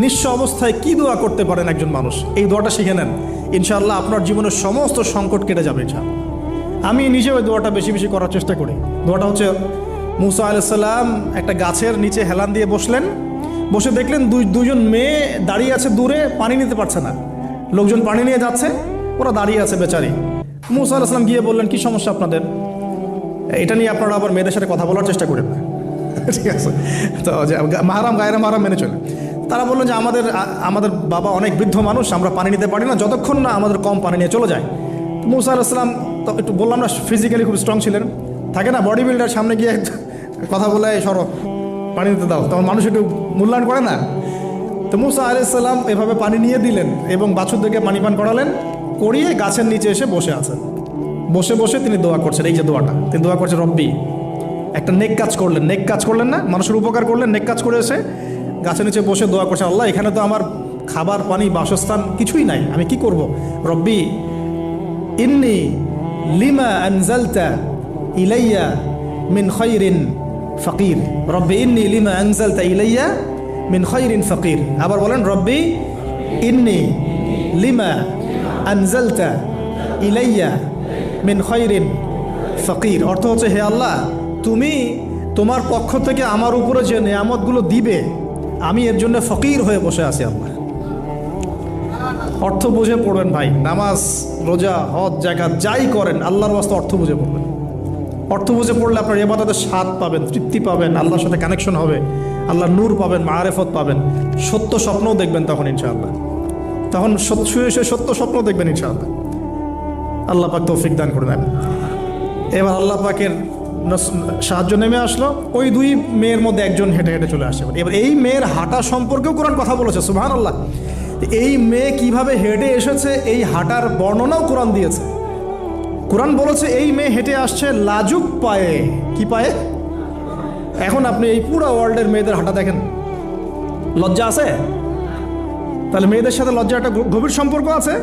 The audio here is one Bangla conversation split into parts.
নিঃস্ব অবস্থায় কি দোয়া করতে পারেন একজন মানুষ, এই দোয়াটা শিখে নেন, ইনশাআল্লাহ আপনার জীবনের সমস্ত সংকট কেটে যাবে ইনশাআল্লাহ। আমি নিজেও ওই দোয়াটা বেশি বেশি করার চেষ্টা করি। দোয়াটা হচ্ছে, মুসা আলাইহিস সালাম একটা গাছের নিচে হেলান দিয়ে বসলেন, বসে দেখলেন দুইজন মেয়ে দাঁড়িয়ে আছে দূরে, পানি নিতে পারছে না, লোকজন পানি নিয়ে যাচ্ছে, ওরা দাঁড়িয়ে আছে বেচারি। মুসা আলাইহিস সালাম গিয়ে বললেন, কি সমস্যা আপনাদের? এটা নিয়ে আপনারা আবার মেয়েদের সাথে কথা বলার চেষ্টা করেন না, ঠিক আছে? তো যে মাহারাম গায়রা মাহারাম মেনে চলে। তারা বললেন যে আমাদের বাবা অনেক বৃদ্ধ মানুষ, আমরা পানি নিতে পারি না যতক্ষণ না আমাদের কম পানি নিয়ে চলে যায়। মুসা আলাইহিস সালাম তো একটু বললাম না, ফিজিক্যালি খুব স্ট্রং ছিলেন, থাকে না বডি বিল্ডার, সামনে গিয়ে কথা বলে সরো পানি দিতে দাও, তখন মানুষ একটু মূল্যায়ন করে না। তো মুসা আলাইহিস সালাম এভাবে পানি নিয়ে দিলেন এবং বাছুরদেরকে পানি পান করালেন, করিয়ে গাছের নিচে এসে বসে আছেন। বসে বসে তিনি দোয়া করছেন, এই যে দোয়াটা তিনি দোয়া করছেন, রব্বি, একটা নেক কাজ করলেন, নেক কাজ করলেন না, মানুষের উপকার করলেন, নেক কাজ করে এসে গাছের নিচে বসে দোয়া করছেন, আল্লাহ এখানে তো আমার খাবার পানি বাসস্থান কিছুই নাই, আমি কি করব? রব্বি ইন্নি লিমা আনজালতা ইলাইয়া মিন খায়রিন ফাকির, রব্বি ইন্নি লিমা আনজালতা ইলাইয়া মিন খায়রিন ফাকির। আবার বলেন, রব্বি ইন্নি লিমা আনজালতা ইলাইয়া মিন খায়রিন ফাকির। অর্থ হচ্ছে, হে আল্লাহ, তুমি তোমার পক্ষ থেকে আমার উপরে যে নেয়ামতগুলো দিবে, আমি এর জন্য ফকির হয়ে বসে আছি আল্লাহ। অর্থ বুঝে পড়বেন ভাই, নামাজ রোজা হজ জাকাত যাই করেন আল্লাহর ওয়াস্তে অর্থ বুঝে পড়বেন। অর্থ বুঝে পড়লে আপনার ইবাদতের স্বাদ পাবেন, তৃপ্তি পাবেন, আল্লাহর সাথে কানেকশন হবে, আল্লাহর নূর পাবেন, মাআরিফত পাবেন, সত্য স্বপ্নও দেখবেন তখন ইনশাআল্লাহ। তখন শুয়ে সত্য স্বপ্ন দেখবেন ইনশাআল্লাহ। আল্লাহ পাক তৌফিক দান করে দেন। এবার আল্লাহ পাকের সাহায্য নেমে আসলো, ওই দুই মেয়ের মধ্যে একজন হেঁটে হেঁটে চলে আসে। এবার এই মেয়ের হাঁটা সম্পর্কেও কোরআন কথা বলেছে, সুবহানাল্লাহ। এই মেয়ে কিভাবে হেঁটে এসেছে এই হাঁটার বর্ণনাও কোরআন দিয়েছে। কোরআন বলেছে এই মেয়ে হেঁটে আসছে লাজুক পায়ে। কি পায়ে? এখন আপনি এই পুরো ওয়ার্ল্ডের মেয়েদের হাঁটা দেখেন, লজ্জা আছে? তাহলে মেয়েদের সাথে লজ্জা একটা গভীর সম্পর্ক আছে।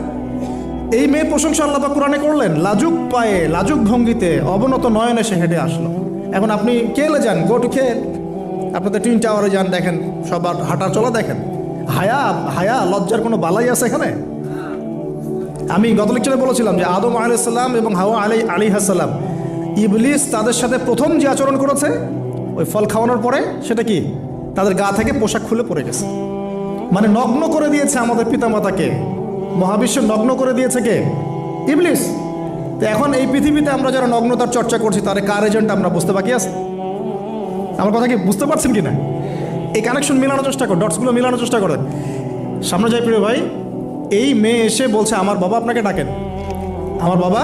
এই মেয়ে প্রশংসা আল্লাহ পাক কোরআনে করলেন, লাজুক পায়ে লাজুক ভঙ্গিতে অবনত নয়নে সে হেঁটে আসলো। এখন আপনি কেলে যান, গো টু খেল, আপনাদের টুইন টাওয়ারে যান, দেখেন সবার হাঁটা চলা দেখেন। হায়া লজ্জার কোনো বালাই আছে এখানে? আমি গত লেকচারে বলেছিলাম যে আদম আলাইহিস সালাম এবং হাওয়া আলাইহিস সালাম, ইবলিস তাদের সাথে প্রথম যে আচরণ করেছে ওই ফল খাওয়ানোর পরে, সেটা কি? তাদের গা থেকে পোশাক খুলে পড়ে গেছে, মানে নগ্ন করে দিয়েছে আমাদের পিতামাতাকে, মহাবিশ্ব নগ্ন করে দিয়েছে কে? ইবলিস। তো এখন এই পৃথিবীতে আমরা যারা নগ্নতার চর্চা করছি, তার কার এজেন্ট আমরা বুঝতে বাকি আছে? আমার কথা কি বুঝতে পারছেন কি না? এই কানেকশন মিলানোর চেষ্টা করেন, ডটসগুলো মিলানোর চেষ্টা করেন। সামনে যাই প্রিয় ভাই, এই মেয়ে এসে বলছে, আমার বাবা আপনাকে ডাকেন। আমার বাবা